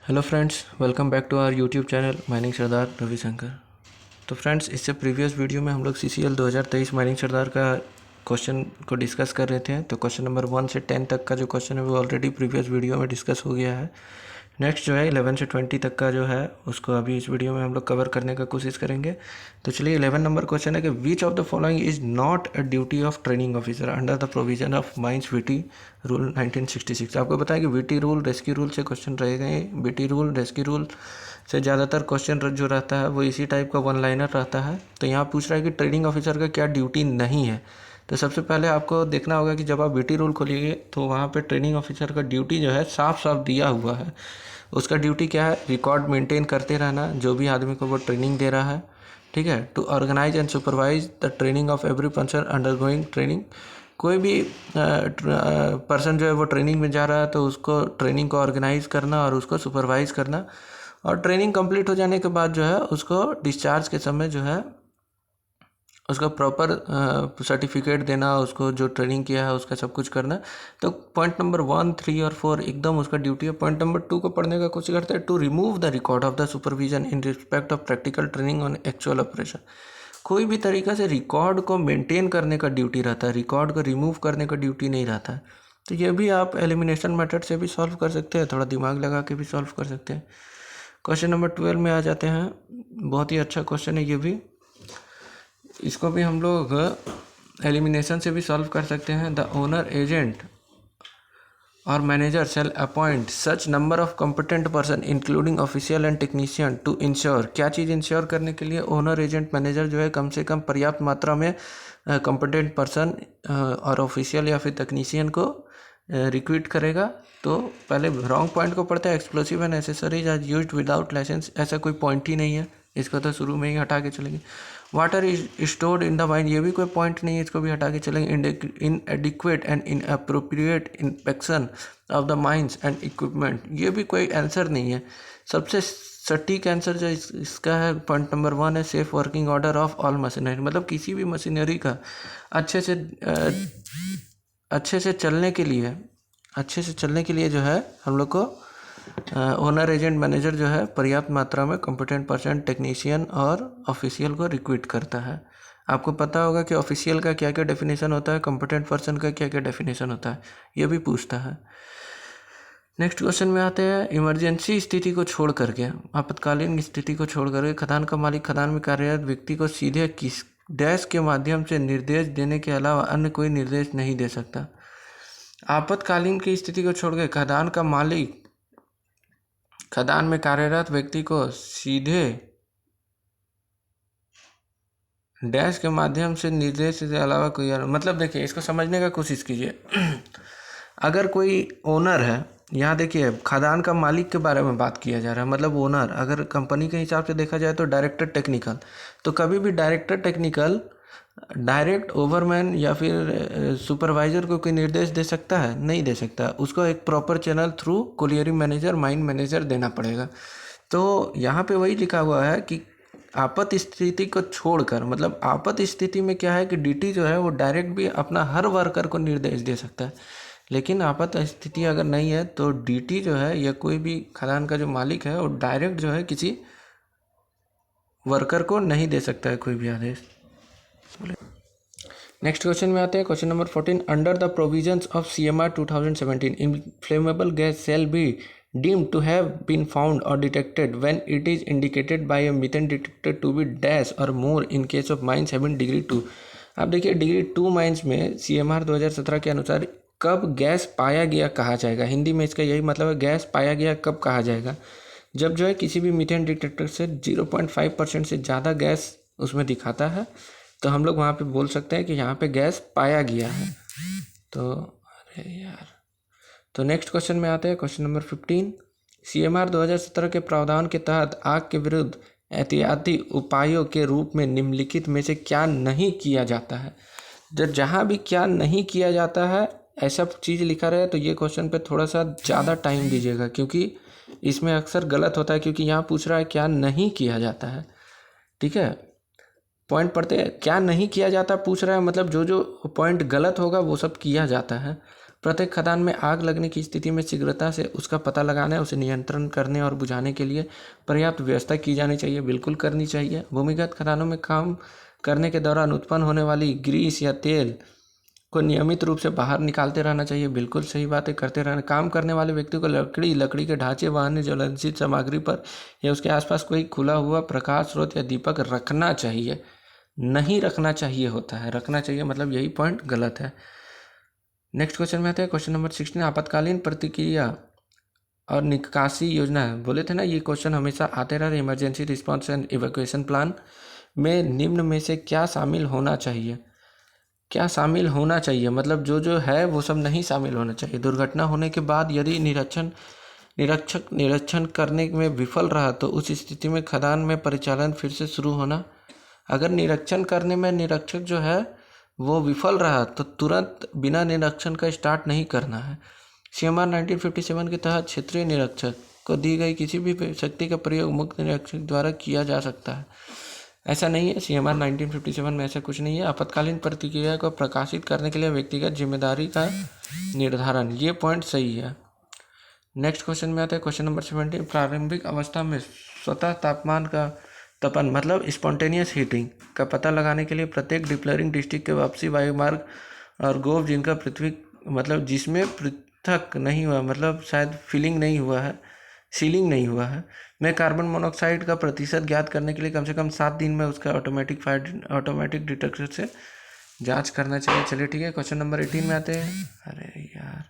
Hello friends, welcome back to our YouTube channel mining Sardar Ravishankar. तो friends, इससे previous video में हम लोग CCL 2023 माइनिंग सरदार का क्वेश्चन को डिस्कस कर रहे थे। तो क्वेश्चन नंबर 1 से 10 तक का जो क्वेश्चन है वो ऑलरेडी प्रीवियस वीडियो में डिस्कस हो गया है। नेक्स्ट जो है 11 से 20 तक का जो है उसको अभी इस वीडियो में हम लोग कवर करने का कोशिश करेंगे। तो चलिए 11 नंबर क्वेश्चन है कि which of the following is not a duty of training officer under the provision of mines VT rule 1966। आपको बताया कि VT रूल रेस्क्यू रूल से क्वेश्चन रहेगा। VT रूल रेस्क्यू रूल से ज़्यादातर क्वेश्चन जो रहता है वो इसी टाइप का वन लाइनर रहता है। तो यहाँ पूछ रहा है कि ट्रेनिंग ऑफिसर का क्या ड्यूटी नहीं है। तो सबसे पहले आपको देखना होगा कि जब आप VT रूल खोलिए तो वहाँ पे ट्रेनिंग ऑफिसर का ड्यूटी जो है साफ साफ दिया हुआ है। उसका ड्यूटी क्या है? रिकॉर्ड मेंटेन करते रहना, जो भी आदमी को वो ट्रेनिंग दे रहा है। ठीक है, to organise and supervise the training of every person undergoing training. कोई भी पर्सन जो है वो ट्रेनिंग में जा रहा है तो उसको ट्रेनिंग को ऑर्गेनाइज करना और उसको सुपरवाइज करना, और ट्रेनिंग कंप्लीट हो जाने के बाद जो है उसको डिस्चार्ज के समय जो है उसका प्रॉपर सर्टिफिकेट देना, उसको जो ट्रेनिंग किया है उसका सब कुछ करना। तो पॉइंट नंबर 1, 3 और 4 एकदम उसका ड्यूटी है। पॉइंट नंबर 2 को पढ़ने का कोशिश करते हैं। To remove the record of the supervision in respect of practical training on actual operation. कोई भी तरीका से रिकॉर्ड को मेंटेन करने का ड्यूटी रहता है, रिकॉर्ड को रिमूव करने का ड्यूटी नहीं रहता है। तो ये भी आप एलिमिनेशन मेथड से भी सॉल्व कर सकते हैं, थोड़ा दिमाग लगा के भी सॉल्व कर सकते हैं। क्वेश्चन नंबर 12 में आ जाते हैं। बहुत ही अच्छा क्वेश्चन है ये भी। इसको भी हम लोग एलिमिनेशन से भी सॉल्व कर सकते हैं। द ओनर एजेंट और manager shall appoint such number of competent person including official and technician to ensure. क्या चीज़ इंश्योर करने के लिए? ओनर एजेंट मैनेजर जो है कम से कम पर्याप्त मात्रा में competent पर्सन और ऑफिशियल या फिर टेक्नीशियन को रिक्रूट करेगा। तो पहले रॉन्ग पॉइंट को पढ़ते हैं। Explosive and accessories are used without licence. ऐसा कोई पॉइंट ही नहीं है, इसको तो शुरू में ही हटा के चलेंगे। Water is stored in the mine, ये भी कोई पॉइंट नहीं है, इसको भी हटा के चलेंगे। इनएडिक्वेट and inappropriate inspection of the mines and equipment, ये भी कोई आंसर नहीं है। सबसे सटीक आंसर जो इसका है पॉइंट नंबर 1 है safe working order of all machinery. मतलब किसी भी मशीनरी का अच्छे से चलने के लिए जो है हम लोग को ओनर एजेंट मैनेजर जो है पर्याप्त मात्रा में कॉम्पिटेंट पर्सन टेक्नीशियन और ऑफिशियल को रिक्रूट करता है। आपको पता होगा कि ऑफिशियल का क्या क्या डेफिनेशन होता है, कॉम्पिटेंट पर्सन का क्या क्या डेफिनेशन होता है, ये भी पूछता है। नेक्स्ट क्वेश्चन में आते हैं। इमरजेंसी स्थिति को छोड़ करके, आपातकालीन स्थिति को छोड़ करके खदान का मालिक खदान में कार्यरत व्यक्ति को सीधे किस डैश के माध्यम से निर्देश देने के अलावा अन्य कोई निर्देश नहीं दे सकता। आपातकालीन की स्थिति को छोड़ के खदान का मालिक खदान में कार्यरत व्यक्ति को सीधे डैश के माध्यम से निर्देश के अलावा कोई मतलब देखिए, इसको समझने का कोशिश कीजिए। अगर कोई ओनर है, यहाँ देखिए खदान का मालिक के बारे में बात किया जा रहा है, मतलब ओनर। अगर कंपनी के हिसाब से देखा जाए तो डायरेक्टर टेक्निकल, तो कभी भी डायरेक्टर टेक्निकल डायरेक्ट ओवरमैन या फिर सुपरवाइजर को कोई निर्देश दे सकता है? नहीं दे सकता। उसको एक proper channel through colliery manager, mine manager देना पड़ेगा। तो यहाँ पे वही लिखा हुआ है कि आपात स्थिति को छोड़कर, मतलब आपात स्थिति में क्या है कि DT जो है वो डायरेक्ट भी अपना हर वर्कर को निर्देश दे सकता है, लेकिन आपात स्थिति अगर नहीं है तो DT जो है या कोई भी खदान का जो मालिक है वो डायरेक्ट जो है किसी वर्कर को नहीं दे सकता है कोई भी आदेश। नेक्स्ट क्वेश्चन में आते हैं। Question number 14। Under the provisions of CMR 2017 inflammable gas shall be deemed to have been found or detected when it is indicated by a methane detector to be dash or more in case of mines having degree 2। अब देखिए degree 2 mines में CMR 2017 के अनुसार कब gas पाया गया कहा जाएगा। हिंदी में इसका यही मतलब है, गैस पाया गया कब कहा जाएगा? जब जो है किसी भी मीथेन डिटेक्टर से 0.5% से ज़्यादा गैस उसमें दिखाता है तो हम लोग वहाँ पे बोल सकते हैं कि यहाँ पे गैस पाया गया है। तो अरे यार, तो नेक्स्ट क्वेश्चन में आते हैं। Question number 15। CMR 2017 के प्रावधान के तहत आग के विरुद्ध एहतियाती उपायों के रूप में निम्नलिखित में से क्या नहीं किया जाता है? जहाँ भी क्या नहीं किया जाता है ऐसा चीज़ लिखा रहे तो ये क्वेश्चन पे थोड़ा सा ज़्यादा टाइम दीजिएगा, क्योंकि इसमें अक्सर गलत होता है, क्योंकि यहाँ पूछ रहा है क्या नहीं किया जाता है। ठीक है, पॉइंट पढ़ते हैं। क्या नहीं किया जाता पूछ रहा है, मतलब जो जो पॉइंट गलत होगा वो सब किया जाता है। प्रत्येक खदान में आग लगने की स्थिति में शीघ्रता से उसका पता लगाने, उसे नियंत्रण करने और बुझाने के लिए पर्याप्त व्यवस्था की जानी चाहिए, बिल्कुल करनी चाहिए। भूमिगत खदानों में काम करने के दौरान उत्पन्न होने वाली ग्रीस या तेल को नियमित रूप से बाहर निकालते रहना चाहिए, बिल्कुल सही बात है, करते रहना। काम करने वाले व्यक्ति को लकड़ी के ढांचे व अन्य ज्वलनशील सामग्री पर या उसके आसपास कोई खुला हुआ प्रकाश स्रोत या दीपक रखना चाहिए, नहीं रखना चाहिए होता है, रखना चाहिए मतलब यही पॉइंट गलत है। नेक्स्ट क्वेश्चन में आते हैं क्वेश्चन नंबर 16, आपातकालीन प्रतिक्रिया और निकासी योजना है। बोले थे ना ये क्वेश्चन हमेशा आते रहे, emergency response and evacuation plan में निम्न में से क्या शामिल होना चाहिए? क्या शामिल होना चाहिए मतलब जो है वो सब नहीं शामिल होना चाहिए। दुर्घटना होने के बाद यदि निरीक्षण करने में विफल रहा तो उस स्थिति में खदान में परिचालन फिर से शुरू होना। अगर निरीक्षण करने में निरीक्षक जो है वो विफल रहा तो तुरंत बिना निरीक्षण का स्टार्ट नहीं करना है। CMR 1957 के तहत क्षेत्रीय निरीक्षक को दी गई किसी भी शक्ति का प्रयोग मुक्त निरीक्षक द्वारा किया जा सकता है। ऐसा नहीं है, CMR 1957 में ऐसा कुछ नहीं है। आपातकालीन प्रतिक्रिया को प्रकाशित करने के लिए व्यक्तिगत जिम्मेदारी का निर्धारण, ये पॉइंट सही है। नेक्स्ट क्वेश्चन में आता है क्वेश्चन नंबर 17, प्रारंभिक अवस्था में स्वतः तापमान का तपन मतलब स्पॉन्टेनियस हीटिंग का पता लगाने के लिए प्रत्येक डिप्लरिंग डिस्ट्रिक्ट के वापसी वायुमार्ग और गोव जिनका पृथ्वी मतलब जिसमें पृथक नहीं हुआ मतलब शायद सीलिंग नहीं हुआ है में कार्बन मोनोऑक्साइड का प्रतिशत ज्ञात करने के लिए कम से कम 7 दिन में उसका ऑटोमेटिक डिटेक्टर से जांच करना चाहिए। चलिए ठीक है, क्वेश्चन नंबर 18 में आते हैं। अरे यार,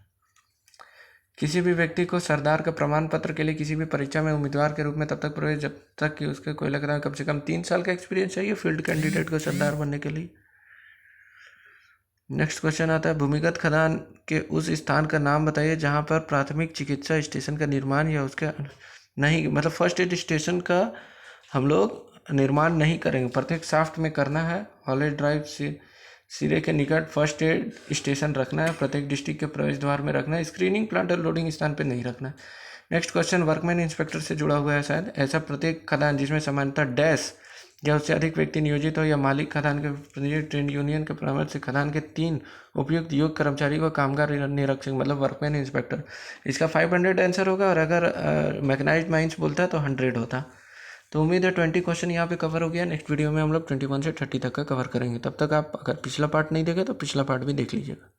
किसी भी व्यक्ति को सरदार का प्रमाण पत्र के लिए किसी भी परीक्षा में उम्मीदवार के रूप में तब तक प्रवेश जब तक कि उसके कोयला खदान कम से कम 3 साल का एक्सपीरियंस चाहिए फील्ड कैंडिडेट को सरदार बनने के लिए। नेक्स्ट क्वेश्चन आता है, भूमिगत खदान के उस स्थान का नाम बताइए जहां पर प्राथमिक चिकित्सा स्टेशन का निर्माण या उसके नहीं मतलब फर्स्ट एड स्टेशन का हम लोग निर्माण नहीं करेंगे, प्रत्येक शाफ्ट में करना है। हॉलेज ड्राइव से सिरे के निकट फर्स्ट एड स्टेशन रखना है, प्रत्येक डिस्ट्रिक्ट के प्रवेश द्वार में रखना है, स्क्रीनिंग प्लांट और लोडिंग स्थान पर नहीं रखना है। नेक्स्ट क्वेश्चन वर्कमैन इंस्पेक्टर से जुड़ा हुआ है शायद। ऐसा प्रत्येक खदान जिसमें सामान्यतः डैश या उससे अधिक व्यक्ति नियोजित हो या मालिक खदान के प्रतिनिधि ट्रेड यूनियन के परामर्श से खदान के 3 उपयुक्त योग्य कर्मचारी को कामगार निरीक्षक मतलब वर्कमैन इंस्पेक्टर, इसका 500 आंसर होगा और अगर मैकेनाइज्ड माइंस बोलता है तो 100 होता। तो उम्मीद है 20 क्वेश्चन यहाँ पे कवर हो गया। नेक्स्ट वीडियो में हम लोग 21 से 30 तक का कवर करेंगे। तब तक आप अगर पिछला पार्ट नहीं देखे तो पिछला पार्ट भी देख लीजिएगा।